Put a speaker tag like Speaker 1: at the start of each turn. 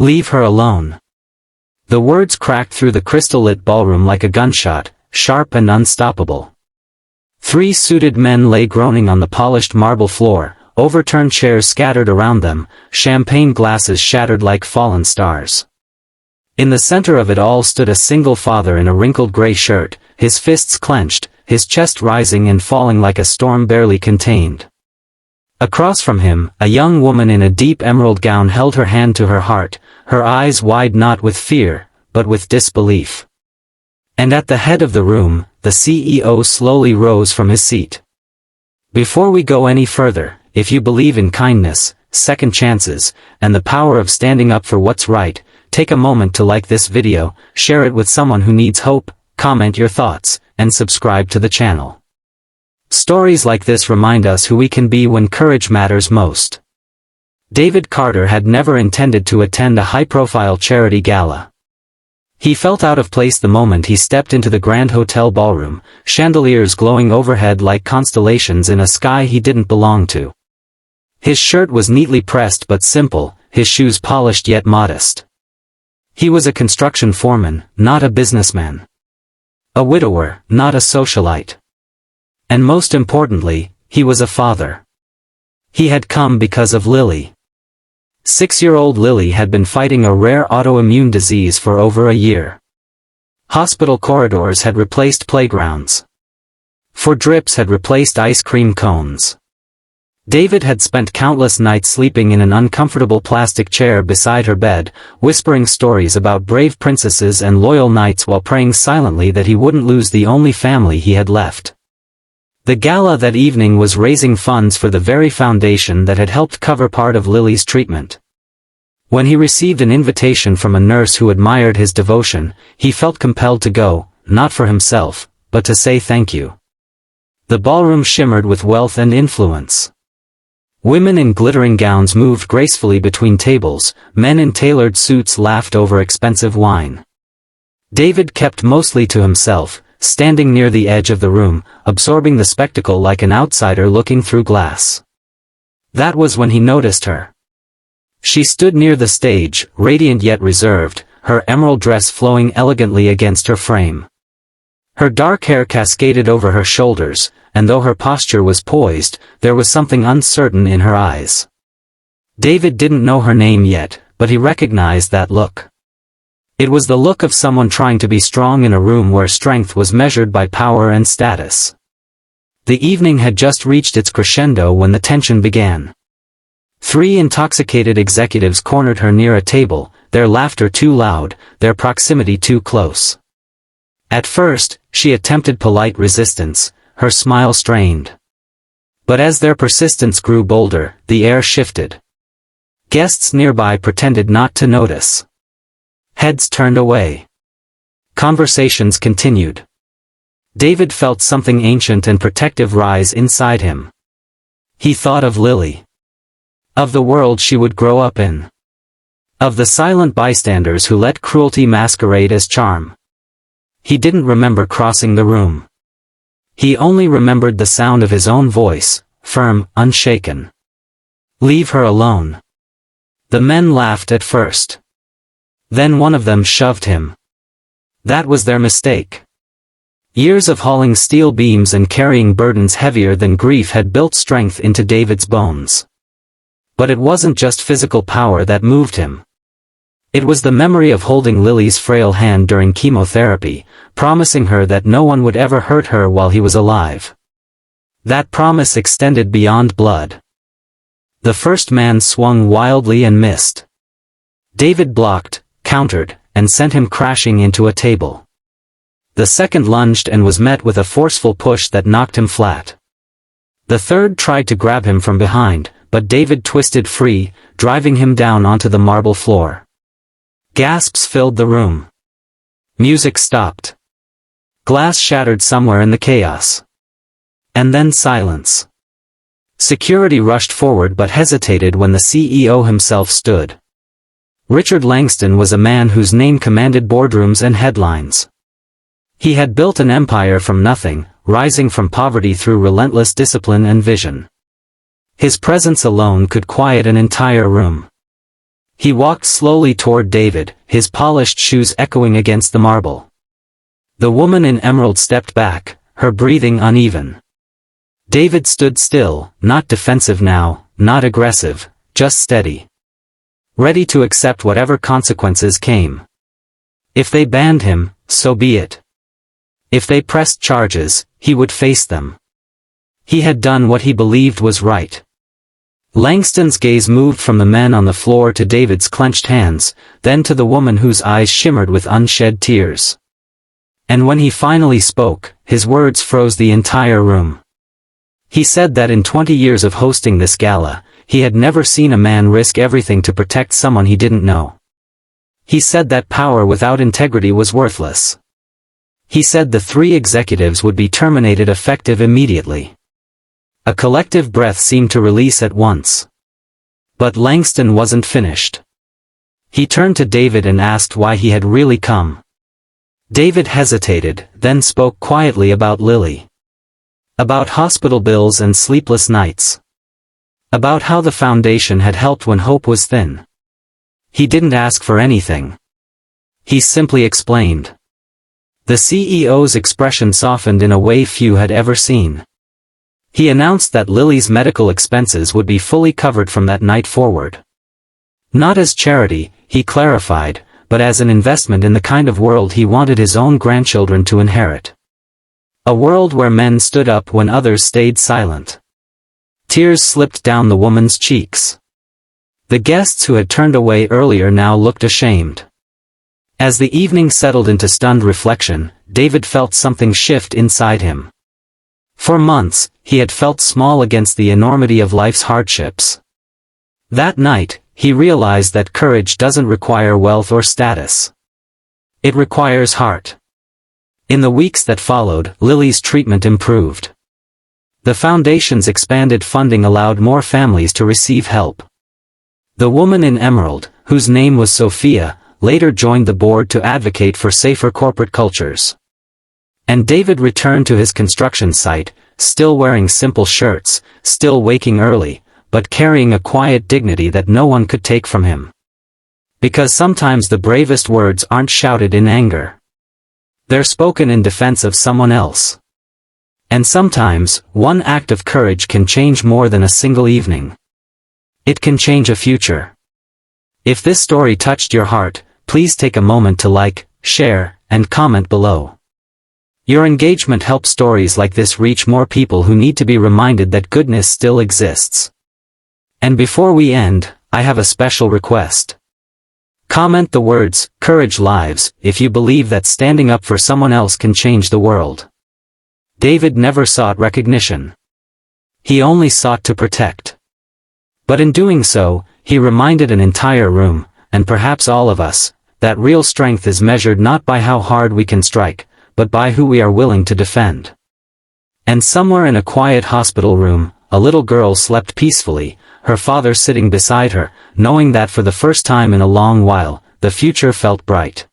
Speaker 1: Leave her alone. The words cracked through the crystal-lit ballroom like a gunshot, sharp and unstoppable. 3 suited men lay groaning on the polished marble floor, overturned chairs scattered around them, champagne glasses shattered like fallen stars. In the center of it all stood a single father in a wrinkled gray shirt, his fists clenched, his chest rising and falling like a storm barely contained. Across from him, a young woman in a deep emerald gown held her hand to her heart, her eyes wide not with fear, but with disbelief. And at the head of the room, the CEO slowly rose from his seat. Before we go any further, if you believe in kindness, second chances, and the power of standing up for what's right, take a moment to like this video, share it with someone who needs hope, comment your thoughts, and subscribe to the channel. Stories like this remind us who we can be when courage matters most. David Carter had never intended to attend a high-profile charity gala. He felt out of place the moment he stepped into the Grand Hotel ballroom, chandeliers glowing overhead like constellations in a sky he didn't belong to. His shirt was neatly pressed but simple, his shoes polished yet modest. He was a construction foreman, not a businessman. A widower, not a socialite. And most importantly, he was a father. He had come because of Lily. 6-year-old Lily had been fighting a rare autoimmune disease for over a year. Hospital corridors had replaced playgrounds. For drips had replaced ice cream cones. David had spent countless nights sleeping in an uncomfortable plastic chair beside her bed, whispering stories about brave princesses and loyal knights while praying silently that he wouldn't lose the only family he had left. The gala that evening was raising funds for the very foundation that had helped cover part of Lily's treatment. When he received an invitation from a nurse who admired his devotion, he felt compelled to go, not for himself, but to say thank you. The ballroom shimmered with wealth and influence. Women in glittering gowns moved gracefully between tables, men in tailored suits laughed over expensive wine. David kept mostly to himself, standing near the edge of the room, absorbing the spectacle like an outsider looking through glass. That was when he noticed her. She stood near the stage, radiant yet reserved, her emerald dress flowing elegantly against her frame. Her dark hair cascaded over her shoulders, and though her posture was poised, there was something uncertain in her eyes. David didn't know her name yet, but he recognized that look. It was the look of someone trying to be strong in a room where strength was measured by power and status. The evening had just reached its crescendo when the tension began. 3 intoxicated executives cornered her near a table, their laughter too loud, their proximity too close. At first, she attempted polite resistance, her smile strained. But as their persistence grew bolder, the air shifted. Guests nearby pretended not to notice. Heads turned away. Conversations continued. David felt something ancient and protective rise inside him. He thought of Lily. Of the world she would grow up in. Of the silent bystanders who let cruelty masquerade as charm. He didn't remember crossing the room. He only remembered the sound of his own voice, firm, unshaken. Leave her alone. The men laughed at first. Then one of them shoved him. That was their mistake. Years of hauling steel beams and carrying burdens heavier than grief had built strength into David's bones. But it wasn't just physical power that moved him. It was the memory of holding Lily's frail hand during chemotherapy, promising her that no one would ever hurt her while he was alive. That promise extended beyond blood. The first man swung wildly and missed. David blocked, countered, and sent him crashing into a table. The second lunged and was met with a forceful push that knocked him flat. The third tried to grab him from behind, but David twisted free, driving him down onto the marble floor. Gasps filled the room. Music stopped. Glass shattered somewhere in the chaos. And then silence. Security rushed forward but hesitated when the CEO himself stood. Richard Langston was a man whose name commanded boardrooms and headlines. He had built an empire from nothing, rising from poverty through relentless discipline and vision. His presence alone could quiet an entire room. He walked slowly toward David, his polished shoes echoing against the marble. The woman in emerald stepped back, her breathing uneven. David stood still, not defensive now, not aggressive, just steady. Ready to accept whatever consequences came. If they banned him, so be it. If they pressed charges, he would face them. He had done what he believed was right. Langston's gaze moved from the men on the floor to David's clenched hands, then to the woman whose eyes shimmered with unshed tears. And when he finally spoke, his words froze the entire room. He said that in 20 years of hosting this gala, he had never seen a man risk everything to protect someone he didn't know. He said that power without integrity was worthless. He said the 3 executives would be terminated effective immediately. A collective breath seemed to release at once. But Langston wasn't finished. He turned to David and asked why he had really come. David hesitated, then spoke quietly about Lily. About hospital bills and sleepless nights. About how the foundation had helped when hope was thin. He didn't ask for anything. He simply explained. The CEO's expression softened in a way few had ever seen. He announced that Lily's medical expenses would be fully covered from that night forward. Not as charity, he clarified, but as an investment in the kind of world he wanted his own grandchildren to inherit. A world where men stood up when others stayed silent. Tears slipped down the woman's cheeks. The guests who had turned away earlier now looked ashamed. As the evening settled into stunned reflection, David felt something shift inside him. For months, he had felt small against the enormity of life's hardships. That night, he realized that courage doesn't require wealth or status. It requires heart. In the weeks that followed, Lily's treatment improved. The foundation's expanded funding allowed more families to receive help. The woman in emerald, whose name was Sophia, later joined the board to advocate for safer corporate cultures. And David returned to his construction site, still wearing simple shirts, still waking early, but carrying a quiet dignity that no one could take from him. Because sometimes the bravest words aren't shouted in anger. They're spoken in defense of someone else. And sometimes, one act of courage can change more than a single evening. It can change a future. If this story touched your heart, please take a moment to like, share, and comment below. Your engagement helps stories like this reach more people who need to be reminded that goodness still exists. And before we end, I have a special request. Comment the words, "Courage Lives," if you believe that standing up for someone else can change the world. David never sought recognition. He only sought to protect. But in doing so, he reminded an entire room, and perhaps all of us, that real strength is measured not by how hard we can strike, but by who we are willing to defend. And somewhere in a quiet hospital room, a little girl slept peacefully, her father sitting beside her, knowing that for the first time in a long while, the future felt bright.